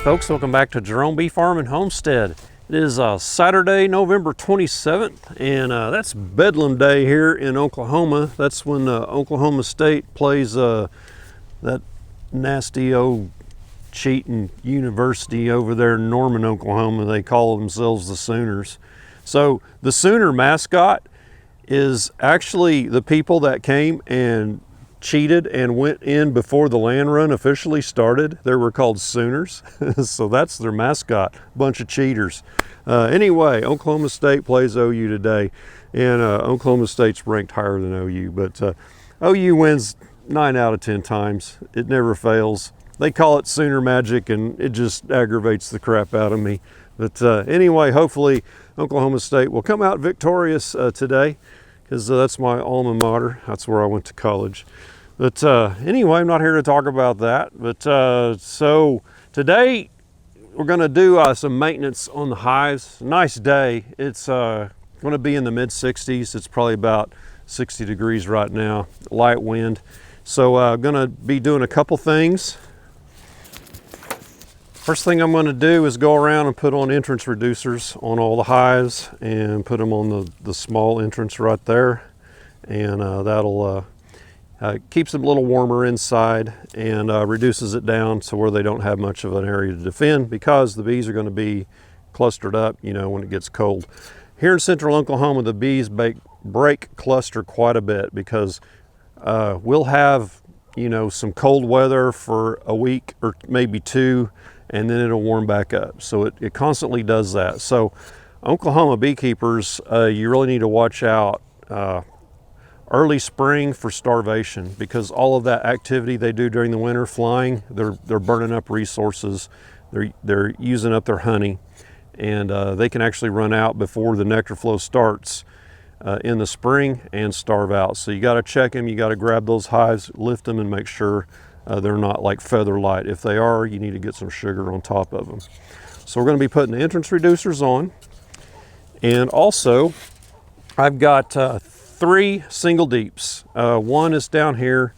folks, welcome back to Jerome Bee Farm and Homestead. It is Saturday, November 27th, and that's Bedlam Day here in Oklahoma. That's when Oklahoma State plays that nasty old cheating university over there in Norman, Oklahoma. They call themselves the Sooners. So the Sooner mascot is actually the people that came and cheated and went in before the land run officially started. They were called Sooners. So that's their mascot, bunch of cheaters. Anyway, Oklahoma State plays OU today, and Oklahoma State's ranked higher than OU, but OU wins 9 out of 10 times. It never fails. They call it Sooner Magic, and it just aggravates the crap out of me. But anyway, hopefully Oklahoma State will come out victorious today, because that's my alma mater. That's where I went to college. But anyway, I'm not here to talk about that. But so today we're going to do some maintenance on the hives. Nice day. It's going to be in the mid 60s. It's probably about 60 degrees right now. Light wind. So I'm going to be doing a couple things. First thing I'm going to do is go around and put on entrance reducers on all the hives and put them on the small entrance right there, and that'll keeps them a little warmer inside and reduces it down to where they don't have much of an area to defend, because the bees are going to be clustered up, you know, when it gets cold. Here in central Oklahoma, the bees break cluster quite a bit, because we'll have, you know, some cold weather for a week or maybe two, and then it'll warm back up. So it constantly does that. So Oklahoma beekeepers, you really need to watch out early spring for starvation, because all of that activity they do during the winter, flying, they're burning up resources, they're using up their honey, and they can actually run out before the nectar flow starts in the spring and starve out. So you got to check them, you got to grab those hives, lift them, and make sure they're not like feather light. If they are, you need to get some sugar on top of them. So we're going to be putting the entrance reducers on, and also I've got 3 single deeps. One is down here.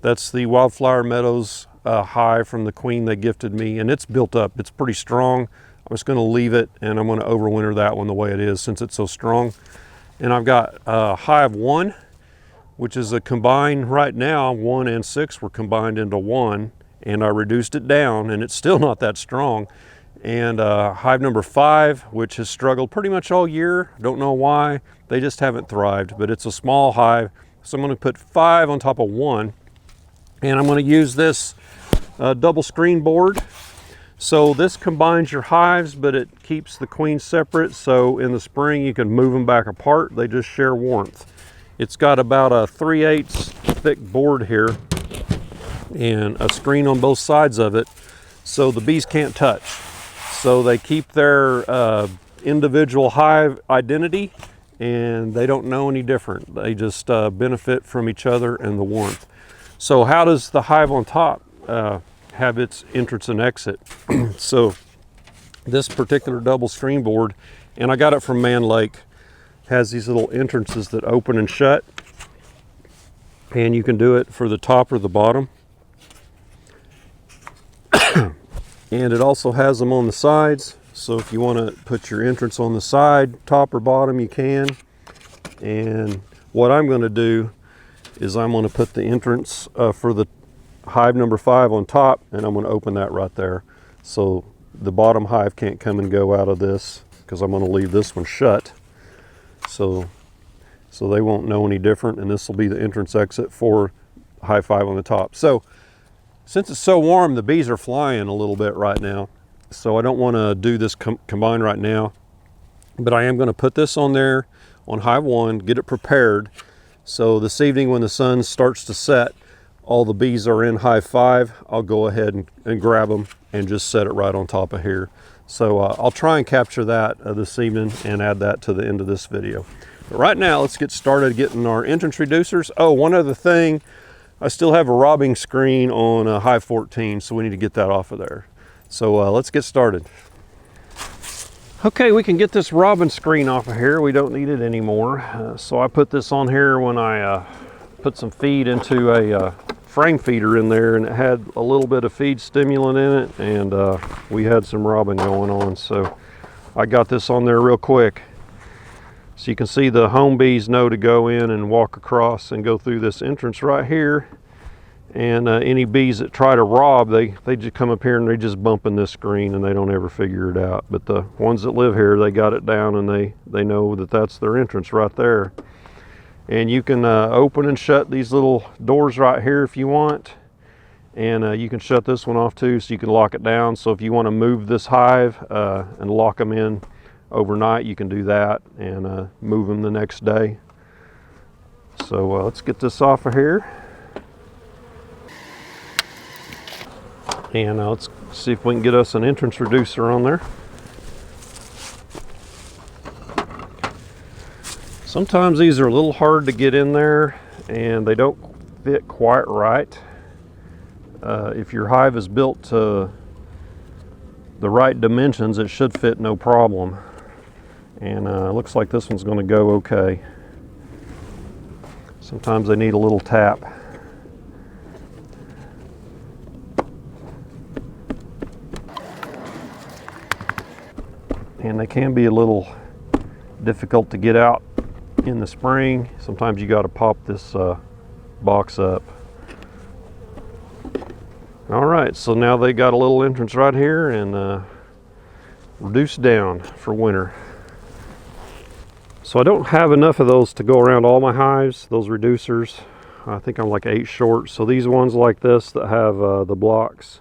That's the Wildflower Meadows hive from the queen they gifted me, and it's built up. It's pretty strong. I'm just going to leave it, and I'm going to overwinter that one the way it is, since it's so strong. And I've got hive 1, which is a combined, right now 1 and 6 were combined into 1, and I reduced it down, and it's still not that strong. And hive number 5, which has struggled pretty much all year. Don't know why. They just haven't thrived, but it's a small hive. So I'm going to put 5 on top of 1, and I'm going to use this double screen board. So this combines your hives, but it keeps the queens separate. So in the spring you can move them back apart. They just share warmth. It's got about a 3/8 thick board here and a screen on both sides of it, so the bees can't touch. So they keep their individual hive identity, and they don't know any different. They just benefit from each other and the warmth. So how does the hive on top have its entrance and exit? So this particular double screen board, and I got it from Man Lake, has these little entrances that open and shut, and you can do it for the top or the bottom. And it also has them on the sides, so if you want to put your entrance on the side, top or bottom, you can. And what I'm going to do is I'm going to put the entrance for the hive number 5 on top, and I'm going to open that right there, so the bottom hive can't come and go out of this, because I'm going to leave this one shut. So they won't know any different, and this will be the entrance exit for hive 5 on the top. So since it's so warm, the bees are flying a little bit right now, so I don't want to do this combined right now, but I am going to put this on there on hive 1, get it prepared, so this evening when the sun starts to set, all the bees are in hive 5. I'll go ahead and grab them and just set it right on top of here. So I'll try and capture that this evening and add that to the end of this video. But right now, let's get started getting our entrance reducers. Oh, one other thing, I still have a robbing screen on hive 14, so we need to get that off of there. So let's get started. Okay, we can get this robbing screen off of here. We don't need it anymore. So I put this on here when I put some feed into a frame feeder in there, and it had a little bit of feed stimulant in it, and we had some robbing going on, so I got this on there real quick. So you can see the home bees know to go in and walk across and go through this entrance right here, and any bees that try to rob, they just come up here and they just bump in this screen and they don't ever figure it out. But the ones that live here, they got it down, and they know that that's their entrance right there. And you can open and shut these little doors right here if you want, and you can shut this one off too, so you can lock it down. So if you want to move this hive and lock them in overnight, you can do that, and move them the next day. So let's get this off of here, and let's see if we can get us an entrance reducer on there. Sometimes these are a little hard to get in there and they don't fit quite right. If your hive is built to the right dimensions, it should fit no problem. And it looks like this one's going to go okay. Sometimes they need a little tap. And they can be a little difficult to get out in the spring. Sometimes you got to pop this box up. All right, so now they got a little entrance right here, and reduced down for winter. So I don't have enough of those to go around all my hives, those reducers. I think I'm like 8 short. So these ones like this that have the blocks,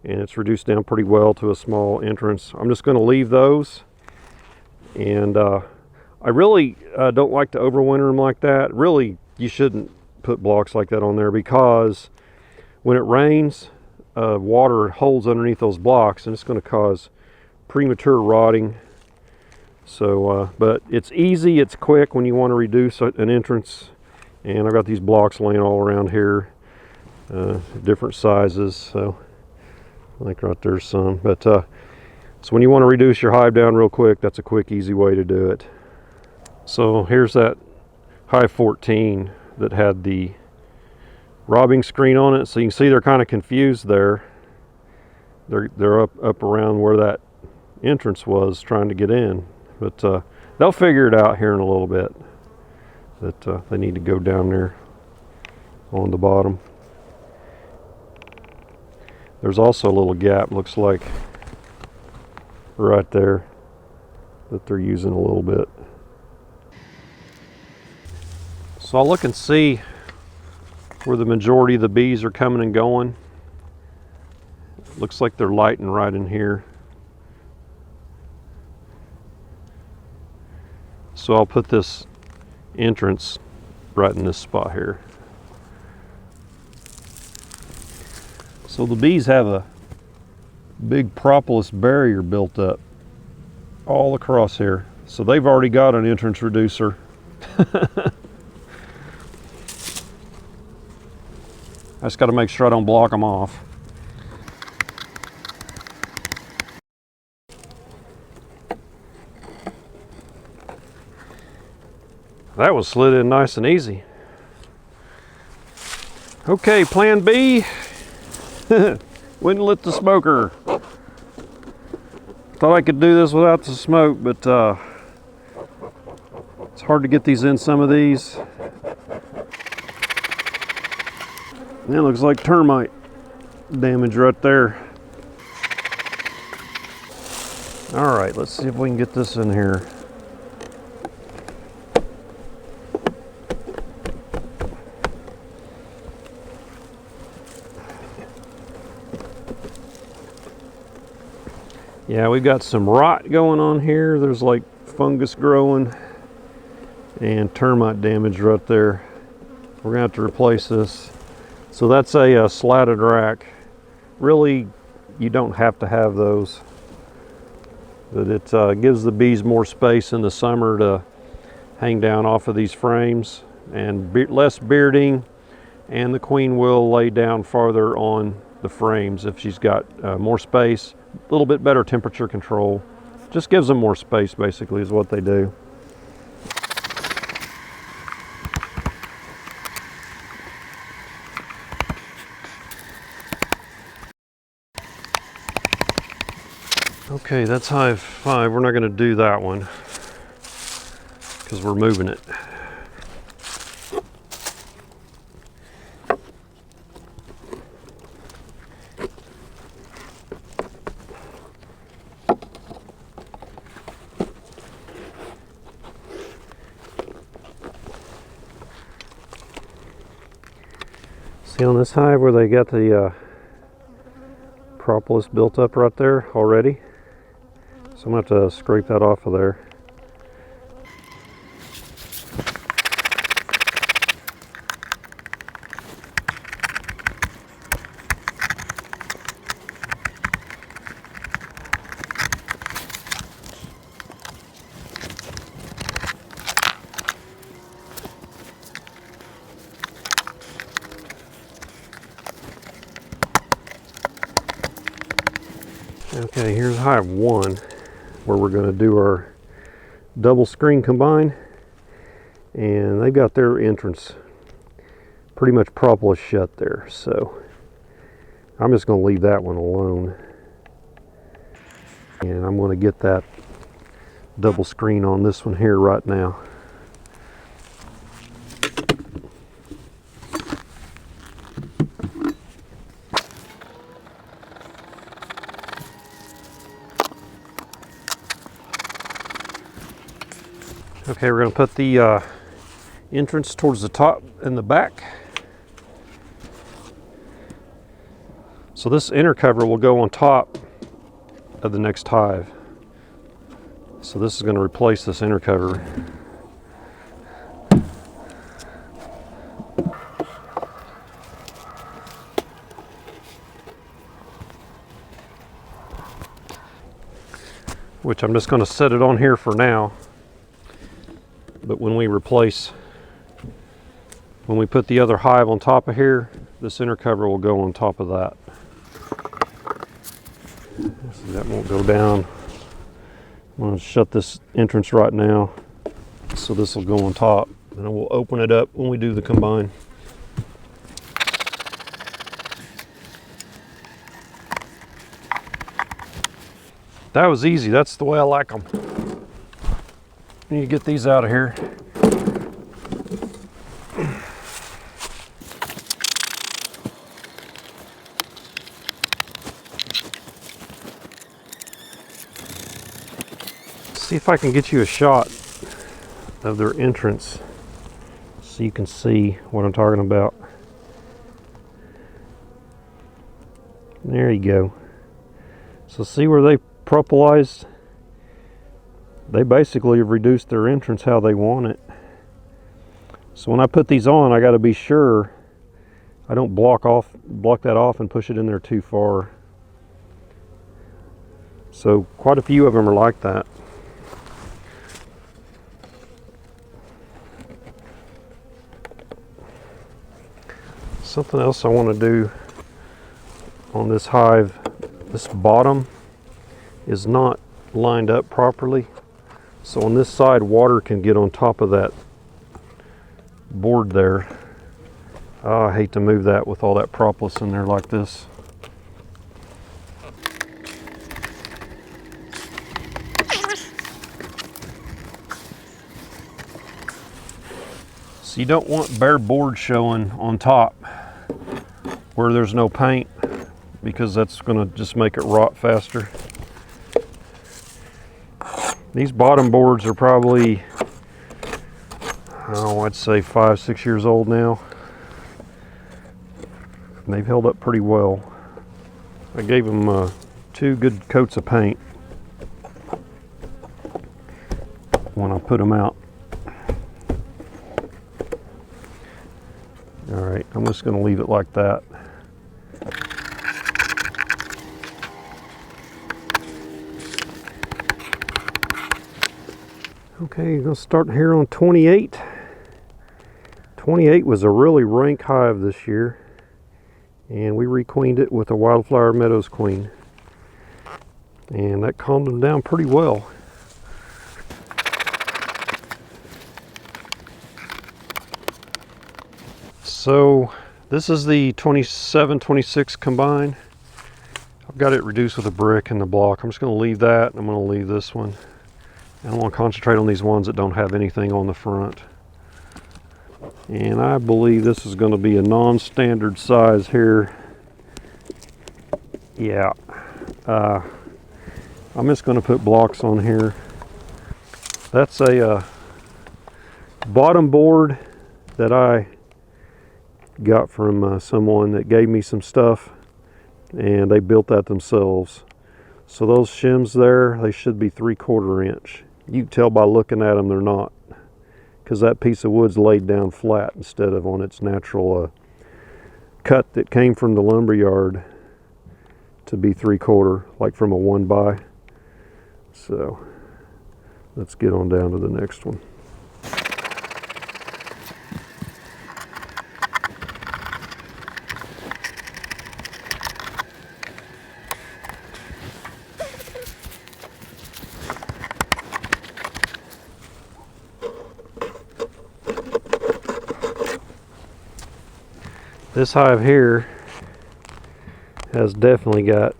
and it's reduced down pretty well to a small entrance, I'm just going to leave those. And I really don't like to overwinter them like that. Really, you shouldn't put blocks like that on there, because when it rains, water holds underneath those blocks, and it's going to cause premature rotting. So, but it's easy, it's quick when you want to reduce an entrance. And I've got these blocks laying all around here, different sizes. So I think right there's some. But so when you want to reduce your hive down real quick, that's a quick, easy way to do it. So here's that hive 14 that had the robbing screen on it. So you can see they're kind of confused there. They're up around where that entrance was trying to get in. But they'll figure it out here in a little bit, that they need to go down there on the bottom. There's also a little gap, looks like, right there, that they're using a little bit. So I'll look and see where the majority of the bees are coming and going. Looks like they're lighting right in here. So I'll put this entrance right in this spot here. So the bees have a big propolis barrier built up all across here. So they've already got an entrance reducer. I just got to make sure I don't block them off. That was slid in nice and easy. Okay, plan B. Wouldn't lit the smoker. Thought I could do this without the smoke, but it's hard to get these in, some of these. And it looks like termite damage right there. All right, let's see if we can get this in here. Yeah, we've got some rot going on here. There's like fungus growing and termite damage right there. We're gonna have to replace this. So that's a slatted rack. Really, you don't have to have those, but it gives the bees more space in the summer to hang down off of these frames, and less bearding, and the queen will lay down farther on the frames if she's got more space. A little bit better temperature control. Just gives them more space, basically, is what they do. Okay, that's hive 5. We're not going to do that one because we're moving it. See on this hive where they got the propolis built up right there already? So I'm going to have to scrape that off of there. Okay, here's hive 1 where we're going to do our double screen combine, and they've got their entrance pretty much propolis shut there, so I'm just going to leave that one alone, and I'm going to get that double screen on this one here right now. Okay, we're going to put the entrance towards the top and the back. So this inner cover will go on top of the next hive. So this is going to replace this inner cover. Which I'm just going to set it on here for now. But when we put the other hive on top of here, this inner cover will go on top of that. So that won't go down. I'm going to shut this entrance right now, so this will go on top, and then we'll open it up when we do the combine. That was easy. That's the way I like them. Need to get these out of here. See if I can get you a shot of their entrance so you can see what I'm talking about. There you go. So see where they propolized? They basically have reduced their entrance how they want it. So when I put these on, I got to be sure I don't block that off and push it in there too far. So quite a few of them are like that. Something else I want to do on this hive, this bottom is not lined up properly. So on this side, water can get on top of that board there. Oh, I hate to move that with all that propolis in there like this. So you don't want bare board showing on top where there's no paint, because that's going to just make it rot faster. These bottom boards are probably, oh, I'd say 5-6 years old now. And they've held up pretty well. I gave them 2 good coats of paint when I put them out. All right, I'm just going to leave it like that. Okay, going to start here on 28. 28 was a really rank hive this year, and we requeened it with a Wildflower Meadows queen, and that calmed them down pretty well. So this is the 27-26 combine. I've got it reduced with a brick and the block. I'm just going to leave that. I'm going to leave this one. And I want to concentrate on these ones that don't have anything on the front. And I believe this is going to be a non-standard size here. Yeah. I'm just going to put blocks on here. That's a bottom board that I got from someone that gave me some stuff, and they built that themselves. So those shims there, they should be 3/4 inch. You can tell by looking at them they're not, because that piece of wood's laid down flat instead of on its natural cut that came from the lumber yard to be 3/4, like from a 1x. So let's get on down to the next one. This hive here has definitely got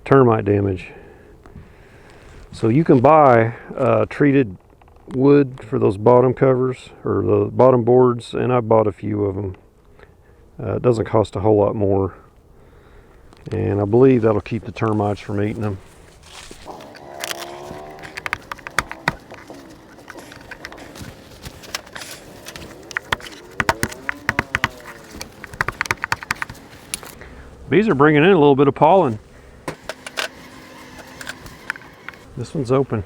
termite damage. So you can buy treated wood for those bottom covers or the bottom boards, and I bought a few of them. It doesn't cost a whole lot more, and I believe that'll keep the termites from eating them. Bees are bringing in a little bit of pollen. This one's open.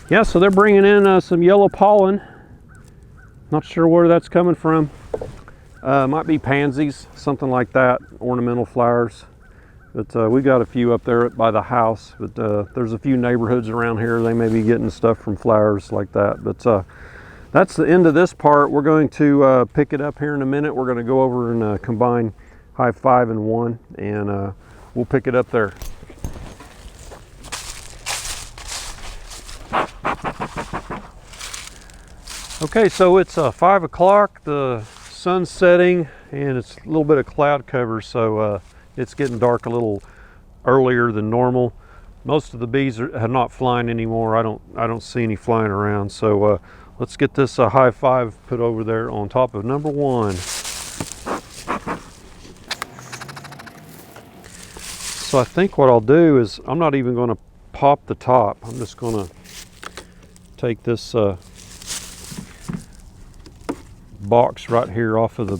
Yeah, so they're bringing in some yellow pollen. Not sure where that's coming from. Might be pansies, something like that, ornamental flowers. But we got a few up there by the house. But there's a few neighborhoods around here. They may be getting stuff from flowers like that. But that's the end of this part. We're going to pick it up here in a minute. We're going to go over and combine Hive 5 and 1, and we'll pick it up there. Okay, so it's 5 o'clock, the sun's setting, and it's a little bit of cloud cover, so it's getting dark a little earlier than normal. Most of the bees are not flying anymore. I don't see any flying around, so let's get this Hive 5 put over there on top of number 1. So I think what I'll do is I'm not even going to pop the top. I'm just going to take this box right here off of the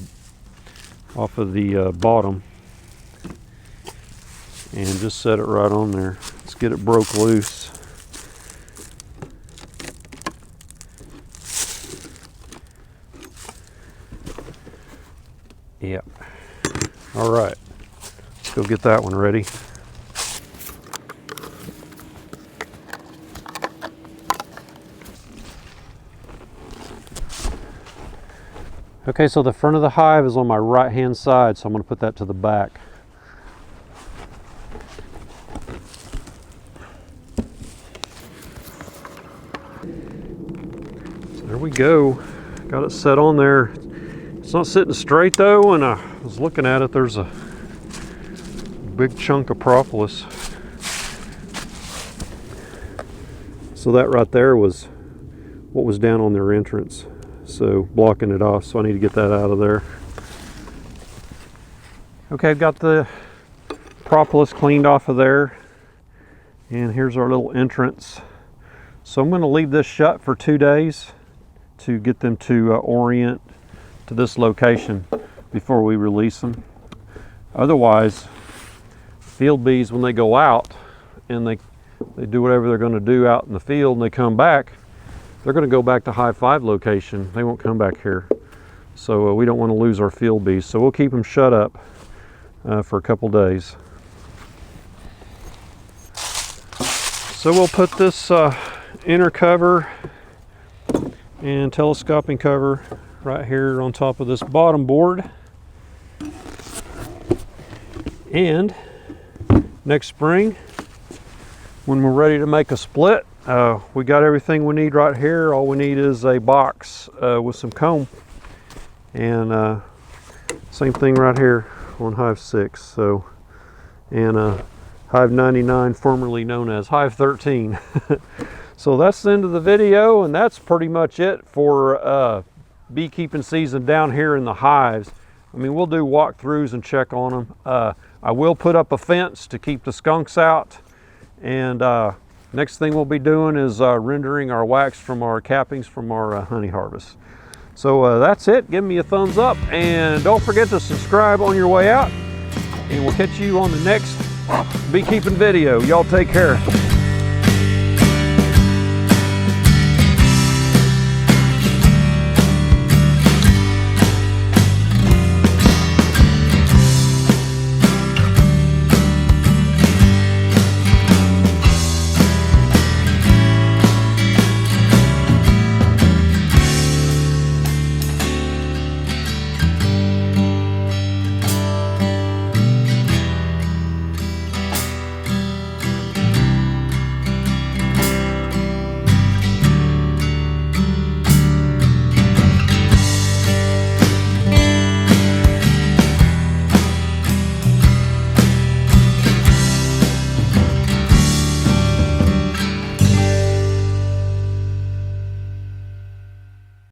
bottom and just set it right on there. Let's get it broke loose. Yep. All right. Let's go get that one ready. Okay, so the front of the hive is on my right hand side, so I'm going to put that to the back. So there we go. Got it set on there. It's not sitting straight though, and I was looking at it, there's a big chunk of propolis. So that right there was what was down on their entrance, so blocking it off, so I need to get that out of there. Okay, I've got the propolis cleaned off of there, and here's our little entrance. So I'm going to leave this shut for 2 days to get them to orient to this location before we release them. Otherwise, field bees, when they go out and they do whatever they're going to do out in the field and they come back, they're going to go back to Hive 5 location. They won't come back here. So we don't want to lose our field bees. So we'll keep them shut up for a couple days. So we'll put this inner cover and telescoping cover right here on top of this bottom board. And next spring, when we're ready to make a split, we got everything we need right here. All we need is a box with some comb, And same thing right here on Hive 6. So, and Hive 99, formerly known as Hive 13. So that's the end of the video, and that's pretty much it for beekeeping season down here in the hives. I mean, we'll do walkthroughs and check on them. I will put up a fence to keep the skunks out, and next thing we'll be doing is rendering our wax from our cappings from our honey harvest. So that's it. Give me a thumbs up, and don't forget to subscribe on your way out, and we'll catch you on the next beekeeping video. Y'all take care.